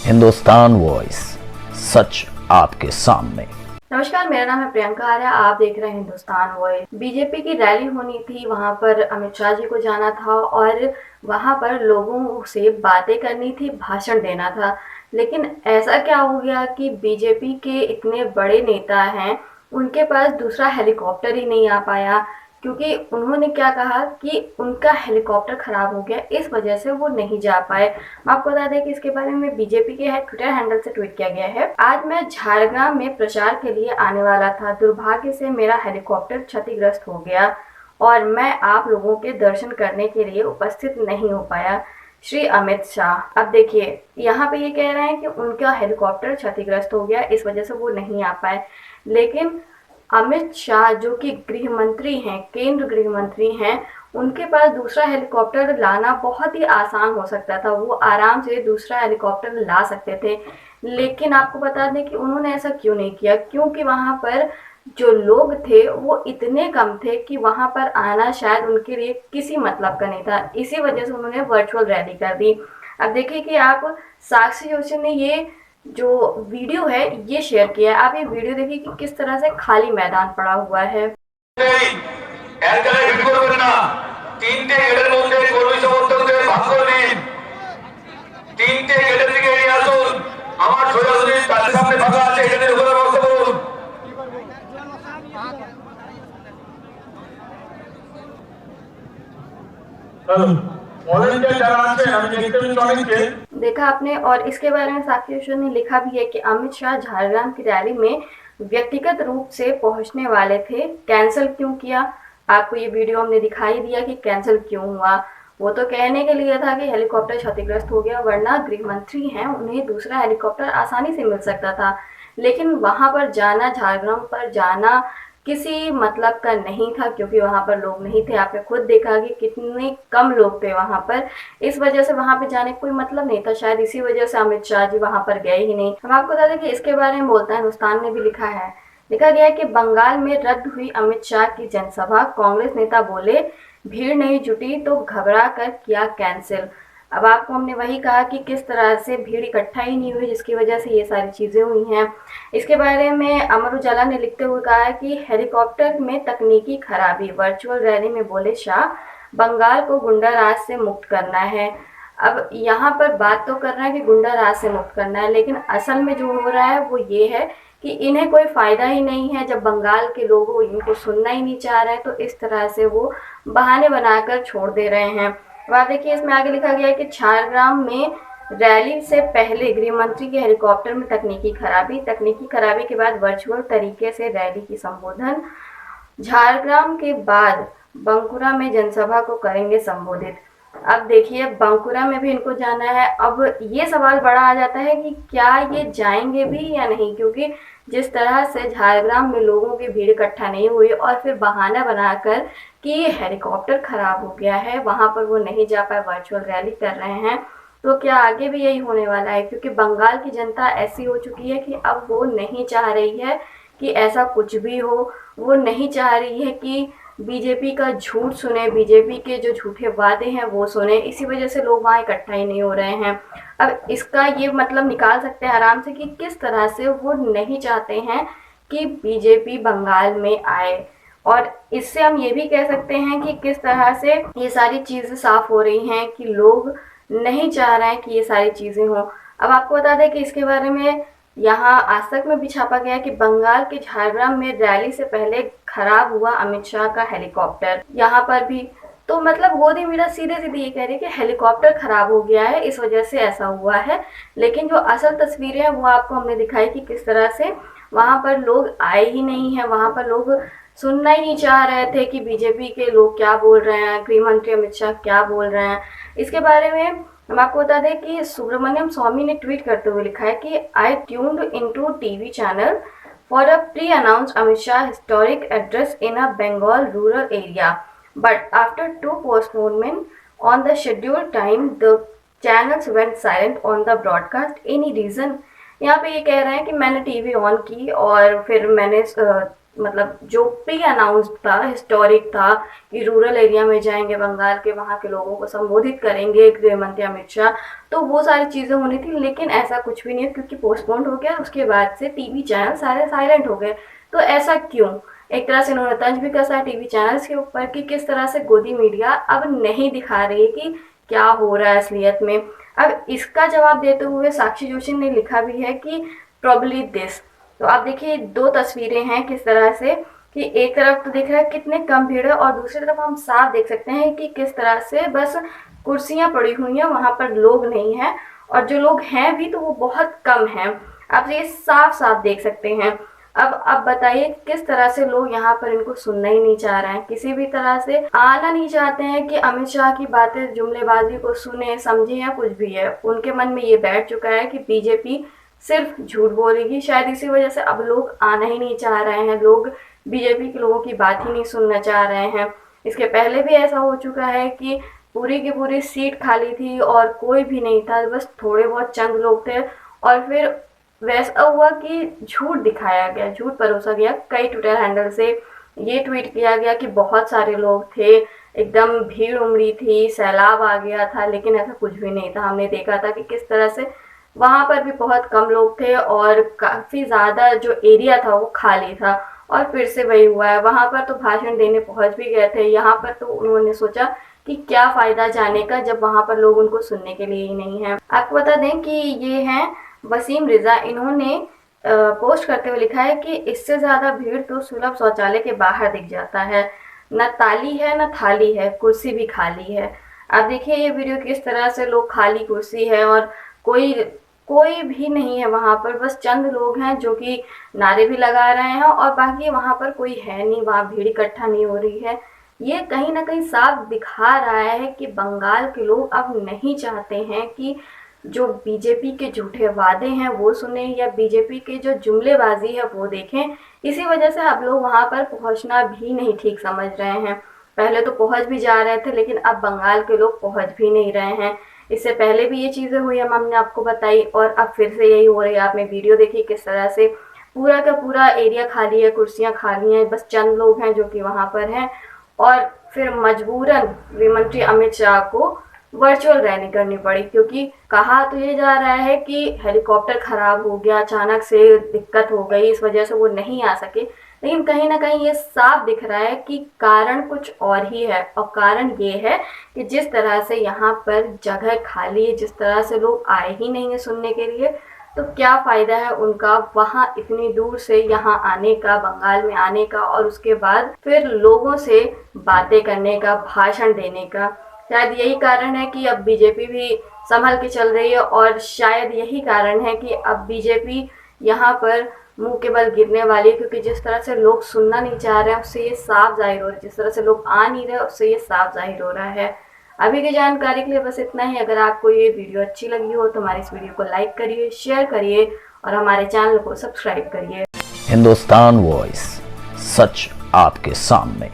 Hindustan voice, सच आपके सामने। नमस्कार, मेरा नाम है प्रियंका आर्य। आप देख रहे हैं हिंदुस्तान वॉइस। बीजेपी की रैली होनी थी, वहां पर अमित शाह जी को जाना था और वहां पर लोगों से बातें करनी थी, भाषण देना था। लेकिन ऐसा क्या हो गया कि बीजेपी के इतने बड़े नेता हैं, उनके पास दूसरा हेलीकॉप्टर ही नहीं आ पाया, क्योंकि उन्होंने क्या कहा कि उनका हेलीकॉप्टर खराब हो गया, इस वजह से वो नहीं जा पाए। आपको बता दें कि इसके बारे में बीजेपी के ट्विटर हैंडल से ट्वीट किया गया है। आज मैं झारग्राम में प्रचार के लिए आने वाला था, दुर्भाग्य से मेरा हेलीकॉप्टर क्षतिग्रस्त हो गया और मैं आप लोगों के दर्शन करने के लिए उपस्थित नहीं हो पाया। श्री अमित शाह। अब देखिए, यहाँ पे ये कह रहे हैं कि उनका हेलीकॉप्टर क्षतिग्रस्त हो गया, इस वजह से वो नहीं आ पाए। लेकिन अमित शाह जो कि गृह मंत्री हैं, केंद्र गृह मंत्री हैं, उनके पास दूसरा हेलीकॉप्टर लाना बहुत ही आसान हो सकता था। वो आराम से दूसरा हेलीकॉप्टर ला सकते थे। लेकिन आपको बता दें कि उन्होंने ऐसा क्यों नहीं किया, क्योंकि वहां पर जो लोग थे वो इतने कम थे कि वहां पर आना शायद उनके लिए किसी मतलब का नहीं था। इसी वजह से उन्होंने वर्चुअल रैली कर दी। अब देखिए कि आप साक्षी जोशी ने ये जो वीडियो है ये शेयर किया है। आप ये वीडियो देखिए कि किस तरह से खाली मैदान पड़ा हुआ है। देखा आपने। और इसके बारे में साक्षी जोशी ने लिखा भी है कि अमित शाह झारग्राम की रैली में व्यक्तिगत रूप से पहुंचने वाले थे, कैंसिल क्यों किया। आपको ये वीडियो हमने दिखाई दिया कि कैंसिल क्यों हुआ। वो तो कहने के लिए था कि हेलीकॉप्टर क्षतिग्रस्त हो गया, वरना गृह मंत्री हैं, उन्हें दूसरा हेलीकॉप्टर आसानी से मिल सकता था। लेकिन वहां पर जाना, झारग्राम पर जाना किसी मतलब का नहीं था, क्योंकि वहां पर लोग नहीं थे। आपने खुद देखा कि कितने कम लोग थे वहां पर। इस वजह से वहां पे जाने का कोई मतलब नहीं था। शायद इसी वजह से अमित शाह जी वहां पर गए ही नहीं। हम आपको बता दें कि इसके बारे में बोलता है हिंदुस्तान ने भी लिखा गया है कि बंगाल में रद्द हुई अमित शाह की जनसभा, कांग्रेस नेता बोले भीड़ नहीं जुटी तो घबरा कर किया कैंसिल। अब आपको हमने वही कहा कि किस तरह से भीड़ इकट्ठा ही नहीं हुई, जिसकी वजह से ये सारी चीजें हुई हैं। इसके बारे में अमर उजाला ने लिखते हुए कहा है कि हेलीकॉप्टर में तकनीकी खराबी, वर्चुअल रैली में बोले शाह बंगाल को गुंडा राज से मुक्त करना है। अब यहाँ पर बात तो कर रहा है कि गुंडा राज से मुक्त करना है, लेकिन असल में जो हो रहा है वो ये है कि इन्हें कोई फायदा ही नहीं है। जब बंगाल के लोग इनको सुनना ही नहीं चाह रहे हैं, तो इस तरह से वो बहाने बनाकर छोड़ दे रहे हैं। अब देखिए, इसमें आगे लिखा गया है कि झारग्राम में रैली से पहले गृह मंत्री के हेलीकॉप्टर में तकनीकी खराबी के बाद वर्चुअल तरीके से रैली की संबोधन। झारग्राम के बाद बांकुरा में जनसभा को करेंगे संबोधित। अब देखिए, बांकुरा में भी इनको जाना है। अब ये सवाल बड़ा आ जाता है कि क्या ये जाएंगे भी या नहीं, क्योंकि जिस तरह से झारग्राम में लोगों की भीड़ इकट्ठा नहीं हुई और फिर बहाना बनाकर कि हेलीकॉप्टर खराब हो गया है, वहां पर वो नहीं जा पाए, वर्चुअल रैली कर रहे हैं, तो क्या आगे भी यही होने वाला है। क्योंकि बंगाल की जनता ऐसी हो चुकी है कि अब वो नहीं चाह रही है कि ऐसा कुछ भी हो। वो नहीं चाह रही है कि बीजेपी का झूठ सुने, बीजेपी के जो झूठे वादे हैं वो सुने। इसी वजह से लोग वहाँ इकट्ठा ही नहीं हो रहे हैं। अब इसका ये मतलब निकाल सकते हैं आराम से कि किस तरह से वो नहीं चाहते हैं कि बीजेपी बंगाल में आए। और इससे हम ये भी कह सकते हैं कि किस तरह से ये सारी चीज़ें साफ हो रही हैं कि लोग नहीं चाह रहे हैं कि ये सारी चीज़ें हों। अब आपको बता दें कि इसके बारे में यहाँ आज तक में भी छापा गया कि बंगाल के झारग्राम में रैली से पहले खराब हुआ अमित शाह का हेलीकॉप्टर। यहाँ पर भी तो मतलब गोदी मीडिया सीधे सीधे ये कह रही है कि हेलीकॉप्टर खराब हो गया है, इस वजह से ऐसा हुआ है। लेकिन जो असल तस्वीरें हैं वो आपको हमने दिखाई कि किस तरह से वहाँ पर लोग आए ही नहीं हैं। वहाँ पर लोग सुनना ही नहीं चाह रहे थे कि बीजेपी के लोग क्या बोल रहे हैं, गृह मंत्री अमित शाह क्या बोल रहे हैं। इसके बारे में हम आपको बता दें कि सुब्रमण्यम स्वामी ने ट्वीट करते हुए लिखा है कि I tuned into TV channel for a pre announced Amit Shah historic address in a Bengal rural area, but after 2 postponement on the scheduled time the channels went silent on the broadcast. Any reason? यहाँ पे ये कह रहे हैं कि मैंने TV on की और फिर मैंने मतलब जो प्री अनाउंस्ड था, हिस्टोरिक था कि रूरल एरिया में जाएंगे बंगाल के, वहाँ के लोगों को संबोधित करेंगे गृह मंत्री अमित शाह, तो वो सारी चीज़ें होनी थी। लेकिन ऐसा कुछ भी नहीं है क्योंकि पोस्टपोन्ड हो गया। उसके बाद से टीवी चैनल सारे साइलेंट हो गए। तो ऐसा क्यों? एक तरह से इन्होंने तंज भी कसा टीवी चैनल्स के ऊपर कि किस तरह से गोदी मीडिया अब नहीं दिखा रही है कि क्या हो रहा है असलियत में। अब इसका जवाब देते हुए साक्षी जोशी ने लिखा भी है कि प्रोबेबली दिस। तो आप देखिए 2 तस्वीरें हैं किस तरह से कि एक तरफ तो दिख रहा है कितने कम भीड़ है और दूसरी तरफ हम साफ देख सकते हैं कि किस तरह से बस कुर्सियां पड़ी हुई हैं, वहां पर लोग नहीं हैं, और जो लोग हैं भी तो वो बहुत कम हैं। आप ये साफ साफ देख सकते हैं। अब बताइए किस तरह से लोग यहाँ पर इनको सुनना ही नहीं चाह रहे हैं, किसी भी तरह से आना नहीं चाहते हैं कि अमित शाह की बातें, जुमलेबाजी को सुने समझे या कुछ भी है। उनके मन में ये बैठ चुका है कि बीजेपी सिर्फ झूठ बोलेगी। शायद इसी वजह से अब लोग आना ही नहीं चाह रहे हैं, लोग बीजेपी के लोगों की बात ही नहीं सुनना चाह रहे हैं। इसके पहले भी ऐसा हो चुका है कि पूरी की पूरी सीट खाली थी और कोई भी नहीं था, बस थोड़े बहुत चंद लोग थे, और फिर वैसा हुआ कि झूठ दिखाया गया, झूठ परोसा गया। कई ट्विटर हैंडल से ये ट्वीट किया गया कि बहुत सारे लोग थे, एकदम भीड़ उमड़ी थी, सैलाब आ गया था, लेकिन ऐसा कुछ भी नहीं था। हमने देखा था कि किस तरह से वहाँ पर भी बहुत कम लोग थे और काफ़ी ज़्यादा जो एरिया था वो खाली था। और फिर से वही हुआ है, वहाँ पर तो भाषण देने पहुँच भी गए थे, यहाँ पर तो उन्होंने सोचा कि क्या फ़ायदा जाने का जब वहाँ पर लोग उनको सुनने के लिए ही नहीं हैं। आपको बता दें कि ये हैं वसीम रिजा। इन्होंने पोस्ट करते हुए लिखा है कि इससे ज़्यादा भीड़ तो सुलभ शौचालय के बाहर दिख जाता है, न ताली है न थाली है, कुर्सी भी खाली है। आप देखिए ये वीडियो किस तरह से लोग, खाली कुर्सी है और कोई भी नहीं है वहाँ पर, बस चंद लोग हैं जो कि नारे भी लगा रहे हैं और बाकी वहाँ पर कोई है नहीं, वहाँ भीड़ इकट्ठा नहीं हो रही है। ये कहीं ना कहीं साफ दिखा रहा है कि बंगाल के लोग अब नहीं चाहते हैं कि जो बीजेपी के झूठे वादे हैं वो सुने या बीजेपी के जो जुमलेबाजी है वो देखें। इसी वजह से अब लोग वहाँ पर पहुँचना भी नहीं ठीक समझ रहे हैं। पहले तो पहुँच भी जा रहे थे, लेकिन अब बंगाल के लोग पहुँच भी नहीं रहे हैं। इससे पहले भी ये चीज़ें हुई, हमने आपको बताई, और अब फिर से यही हो रही है। आपने वीडियो देखी किस तरह से पूरा का पूरा एरिया खाली है, कुर्सियाँ खाली हैं, बस चंद लोग हैं जो कि वहाँ पर हैं। और फिर मजबूरन गृह मंत्री अमित शाह को वर्चुअल रैली करनी पड़ी, क्योंकि कहा तो ये जा रहा है कि हेलीकॉप्टर खराब हो गया, अचानक से दिक्कत हो गई, इस वजह से वो नहीं आ सके। लेकिन कहीं ना कहीं ये साफ दिख रहा है कि कारण कुछ और ही है, और कारण ये है कि जिस तरह से यहाँ पर जगह खाली है, जिस तरह से लोग आए ही नहीं है सुनने के लिए, तो क्या फ़ायदा है उनका वहाँ इतनी दूर से यहाँ आने का, बंगाल में आने का, और उसके बाद फिर लोगों से बातें करने का, भाषण देने का। शायद यही कारण है कि अब बीजेपी भी संभल के चल रही है, और शायद यही कारण है कि अब बीजेपी यहाँ पर मुंह के बल गिरने वाली है, क्योंकि जिस तरह से लोग सुनना नहीं चाह रहे हैं उससे ये साफ जाहिर हो रहा है, जिस तरह से लोग आ नहीं रहे उससे ये साफ जाहिर हो रहा है। अभी की जानकारी के लिए बस इतना ही। अगर आपको ये वीडियो अच्छी लगी हो तो हमारे इस वीडियो को लाइक करिए, शेयर करिए और हमारे चैनल को सब्सक्राइब करिए। हिंदुस्तान वॉइस, सच आपके सामने।